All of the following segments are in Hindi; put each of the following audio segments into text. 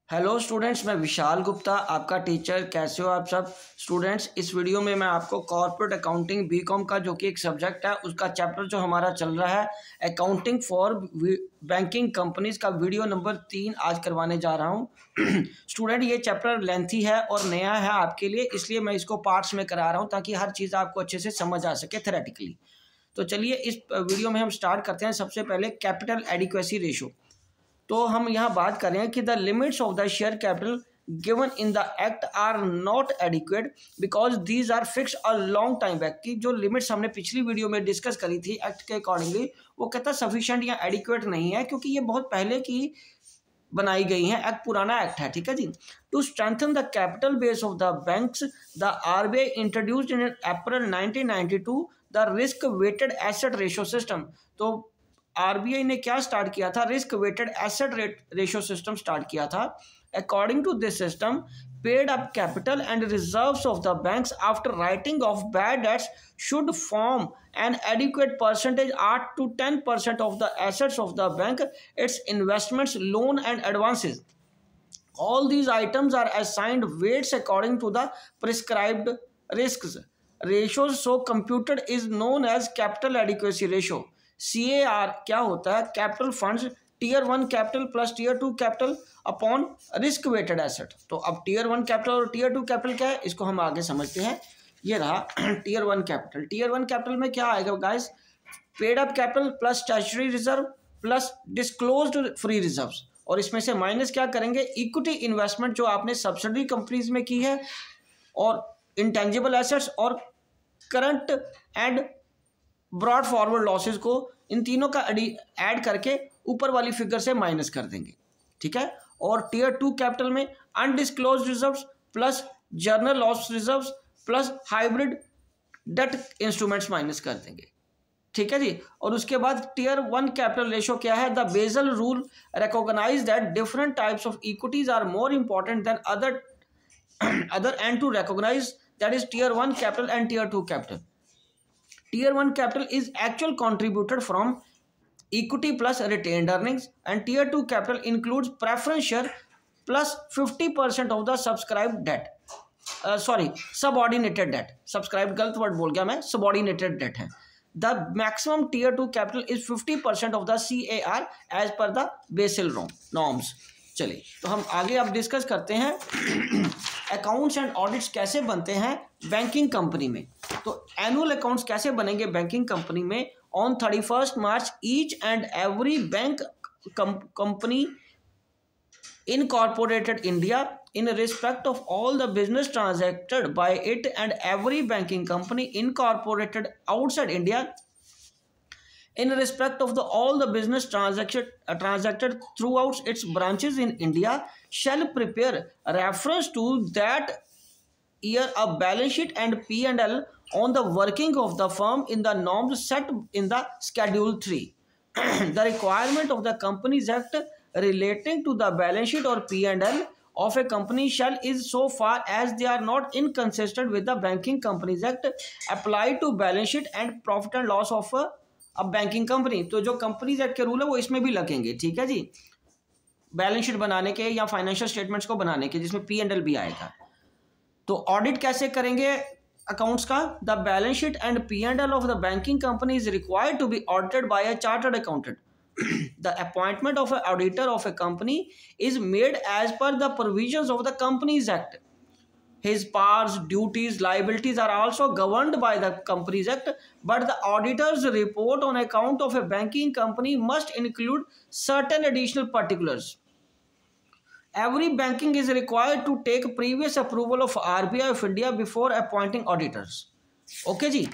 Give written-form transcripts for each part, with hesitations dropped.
हेलो स्टूडेंट्स, मैं विशाल गुप्ता आपका टीचर। कैसे हो आप सब स्टूडेंट्स। इस वीडियो में मैं आपको कॉर्पोरेट अकाउंटिंग बीकॉम का जो कि एक सब्जेक्ट है उसका चैप्टर जो हमारा चल रहा है अकाउंटिंग फॉर बैंकिंग कंपनीज का वीडियो नंबर 3 आज करवाने जा रहा हूं। स्टूडेंट, ये चैप्टर लेंथी है और नया है आपके लिए, इसलिए मैं इसको पार्ट्स में करा रहा हूँ ताकि हर चीज़ आपको अच्छे से समझ आ सके थेरेटिकली। तो चलिए इस वीडियो में हम स्टार्ट करते हैं। सबसे पहले कैपिटल एडिक्वेसी रेशो। तो हम यहाँ बात कर रहे हैं कि the limits of the share capital given in the act are not adequate because these are fix a long time back. की जो लिमिट्स हमने पिछली वीडियो में डिस्कस करी थी एक्ट के अकॉर्डिंगली, वो कहता सफिशिएंट या एडिक्वेट नहीं है क्योंकि ये बहुत पहले की बनाई गई हैं। एक्ट पुराना एक्ट है, ठीक है जी। To strengthen the capital base of the banks, the RBI introduced in April 1992 the risk weighted asset ratio system. तो आरबीआई ने क्या स्टार्ट किया था? Risk weighted asset ratio system start किया था। According to this system, paid up capital and reserves of the banks after writing off bad debts should form an adequate percentage 8 to 10% of the assets of the bank, its investments, loan and advances. All these items are assigned weights according to the prescribed risks. Ratios so computed is known as capital adequacy ratio. CAR क्या होता है? Capital funds tier 1 capital plus tier 2 capital upon risk weighted asset. तो अब टीयर 1 कैपिटल और टीयर 2 कैपिटल क्या है, इसको हम आगे समझते हैं। ये रहा टीयर 1 कैपिटल। टीयर 1 कैपिटल में क्या आएगा guys? Paid up capital plus statutory reserve plus disclosed free reserves, और इसमें से माइनस क्या करेंगे? इक्विटी इन्वेस्टमेंट जो आपने सब्सिडरी कंपनीज में की है, और इंटेंजिबल एसेट्स और current and brought forward losses को, इन तीनों का ऐड करके ऊपर वाली फिगर से माइनस कर देंगे, ठीक है। और टीयर 2 कैपिटल में undisclosed reserves plus journal loss reserves plus hybrid debt instruments minus कर देंगे, ठीक है जी। और उसके बाद टीयर 1 कैपिटल रेशो क्या है? The Basel rule recognize that different types of equities are more important than other and to recognize that is tier 1 capital and tier 2 capital. Tier 1 capital is actual contributed from equity plus retained earnings, and Tier 2 capital includes preference share plus 50% of the subscribed debt. Subordinated debt. Subscribed गलत वर्ड बोल गया मैं, subordinated debt है। The maximum Tier 2 capital is 50% of the CAR as per the Basel norms. चलिए तो हम आगे अब डिस्कस करते हैं अकाउंट्स एंड ऑडिट्स कैसे बनते हैं बैंकिंग कंपनी में। तो एनुअल अकाउंट्स कैसे बनेंगे बैंकिंग कंपनी में? On 31 March each and every bank company incorporated India in respect of all the business transacted by it and every banking company incorporated outside India in respect of all the business transacted throughout its branches in India shall prepare reference to that year a balance sheet and P&L on the working of the firm in the norms set in the Schedule 3. The requirement of the Companies Act relating to the balance sheet or P&L of a company shall is so far as they are not inconsistent with the Banking Companies Act apply to balance sheet and profit and loss of a banking company. तो जो कंपनीज एक्ट के रूल है वो इसमें भी लगेंगे, ठीक है जी, बैलेंस शीट बनाने के या फाइनेंशियल स्टेटमेंट्स को बनाने के, जिसमें P&L भी आएगा। तो ऑडिट कैसे करेंगे अकाउंट्स का? The balance sheet and P&L of the banking company is required to be audited by a chartered accountant. The appointment of an auditor of a company is made as per the provisions of the Companies Act. His powers, duties, liabilities are also governed by the Companies Act, but the auditor's report on account of a banking company must include certain additional particulars. Every banking is required to take previous approval of RBI of India before appointing auditors. Okay जी,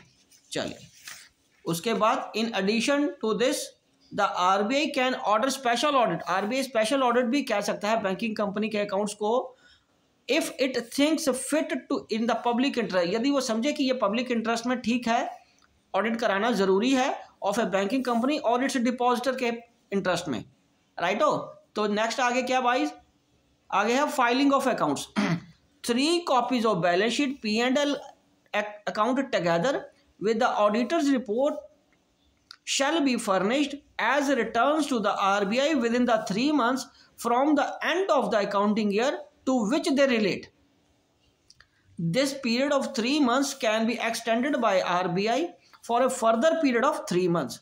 चलिए उसके बाद in addition to this the RBI can order special audit. RBI special audit भी कह सकता है बैंकिंग कंपनी के अकाउंट्स को if it thinks fit to in the public interest. यदि वो समझे कि ये पब्लिक इंटरेस्ट में ठीक है, ऑडिट कराना जरूरी है ऑफ ए बैंकिंग कंपनी और इट्स डिपॉजिटर के इंटरेस्ट में, राइट हो। तो नेक्स्ट आगे क्या भाई? आगे है filing of accounts. 3 copies of balance sheet P&L account together with the auditor's report shall be furnished as returns to the RBI within the 3 months from the end of the accounting year to which they relate. This period of 3 months can be extended by RBI for a further period of 3 months.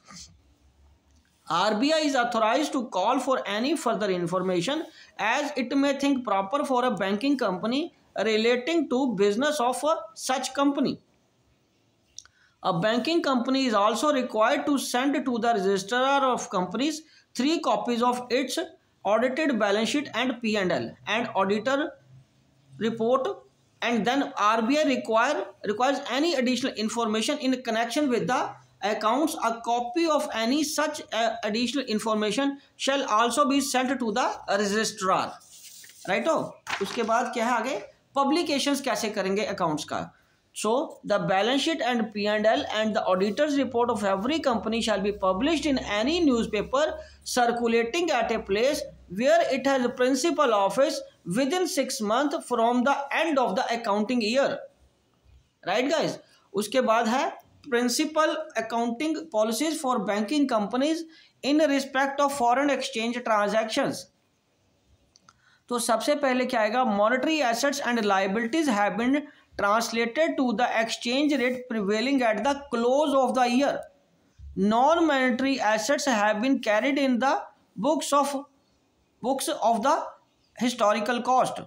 RBI is authorized to call for any further information as it may think proper for a banking company relating to business of such company. A banking company is also required to send to the registrar of companies 3 copies of its audited balance sheet and P&L and auditor report, and then RBI requires any additional information in connection with the accounts. A copy of any such additional information shall also be sent to the registrar. Right हो। उसके बाद क्या है आगे, पब्लिकेशंस कैसे करेंगे अकाउंट्स का। So the balance sheet and P&L and the auditor's report of every company shall be published in any newspaper circulating at a place where it has a principal office within 6 months from the end of the accounting year. Right guys? उसके बाद है principal accounting policies for banking companies in respect of foreign exchange transactions. तो सबसे पहले क्या आएगा, monetary assets and liabilities have been translated to the exchange rate prevailing at the close of the year. Non-monetary assets have been carried in the books of the historical cost.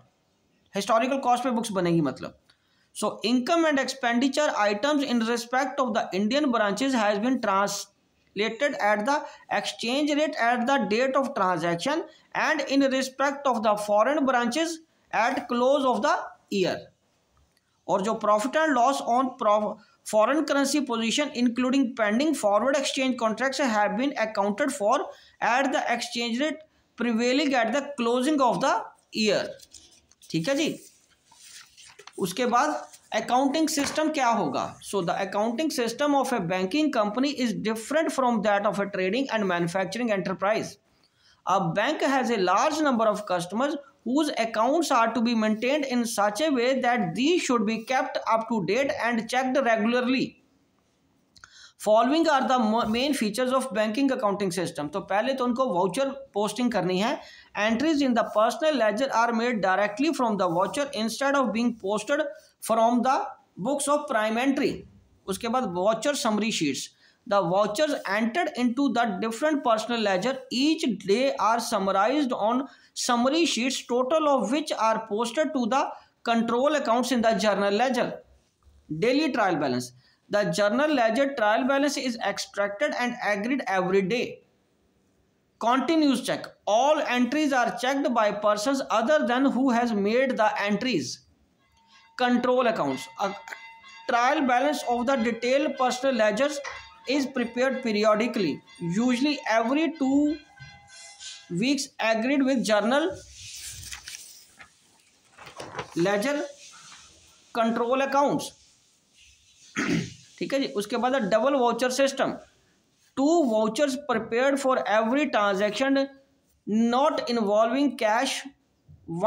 Historical cost पे books बनेगी मतलब. So income and expenditure items in respect of the Indian branches has been translated at the exchange rate at the date of transaction and in respect of the foreign branches at close of the year. और जो profit and loss on foreign currency position including pending forward exchange contracts have been accounted for at the exchange rate prevailing at the closing of the year. ठीक है जी। उसके बाद अकाउंटिंग सिस्टम क्या होगा। So the accounting system of a banking company is different from that of a trading and manufacturing enterprise. A bank has a large number of customers whose accounts are to be maintained in such a way that these should be kept up to date and checked regularly. Following are the main features of banking accounting system. तो पहले तो उनको वाउचर पोस्टिंग करनी है। Entries in the personal ledger are made directly from the voucher instead of being posted from the books of prime entry. उसके बाद voucher summary sheets. The vouchers entered into the different personal ledger each day are summarized on summary sheets, total of which are posted to the control accounts in the journal ledger. Daily trial balance. The journal ledger trial balance is extracted and agreed every day. Continuous check. All entries are checked by persons other than who has made the entries. Control accounts. A trial balance of the detailed personal ledgers is prepared periodically, usually every 2 weeks, agreed with journal ledger control accounts. ठीक है जी। उसके बाद double voucher system. 2 vouchers prepared for every transaction not involving cash,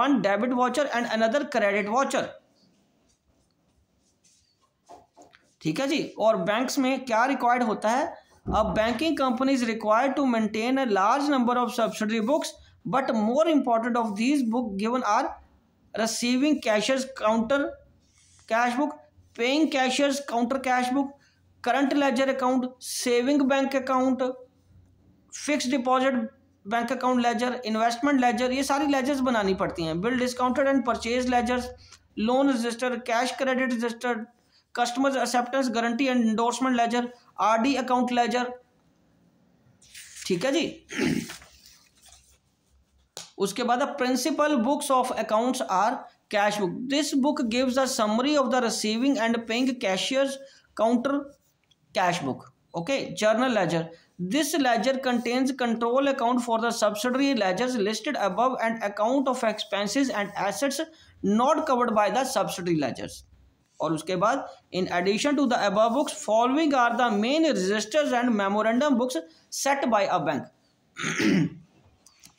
1 debit voucher and another credit voucher. ठीक है जी। और बैंक्स में क्या रिक्वायर्ड होता है, अब banking company is required to maintain a large number of subsidiary books but more important of these book given are receiving cashiers counter cash book, paying cashiers counter cash book, current ledger account, saving bank account, fix deposit bank account ledger, investment ledger. ये सारी लेजर्स बनानी पड़ती हैं। Bill discounted and purchase ledgers, loan register, cash credit register, customers acceptance guarantee and endorsement ledger, RD account ledger. ठीक है जी। उसके बाद principal books of accounts are cash book. This book gives a summary of the receiving and paying cashiers counter cash book. Okay. Journal ledger. This ledger contains control account for the subsidiary ledgers listed above and account of expenses and assets not covered by the subsidiary ledgers. और उसके बाद in addition to the above books following are the main registers and memorandum books set by a bank.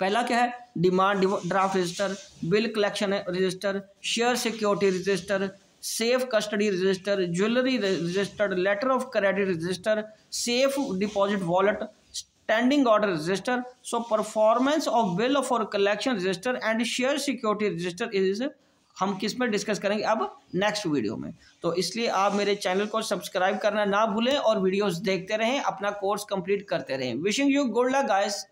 पहला क्या है, demand draft register, bill collection register, share security register, safe custody register, jewellery register, letter of credit register, safe deposit wallet, standing order register, so performance of bill for collection register and share security register is हम किस में डिस्कस करेंगे अब नेक्स्ट वीडियो में। तो इसलिए आप मेरे चैनल को सब्सक्राइब करना ना भूलें और वीडियोस देखते रहें, अपना कोर्स कंप्लीट करते रहें। Wishing you good luck guys.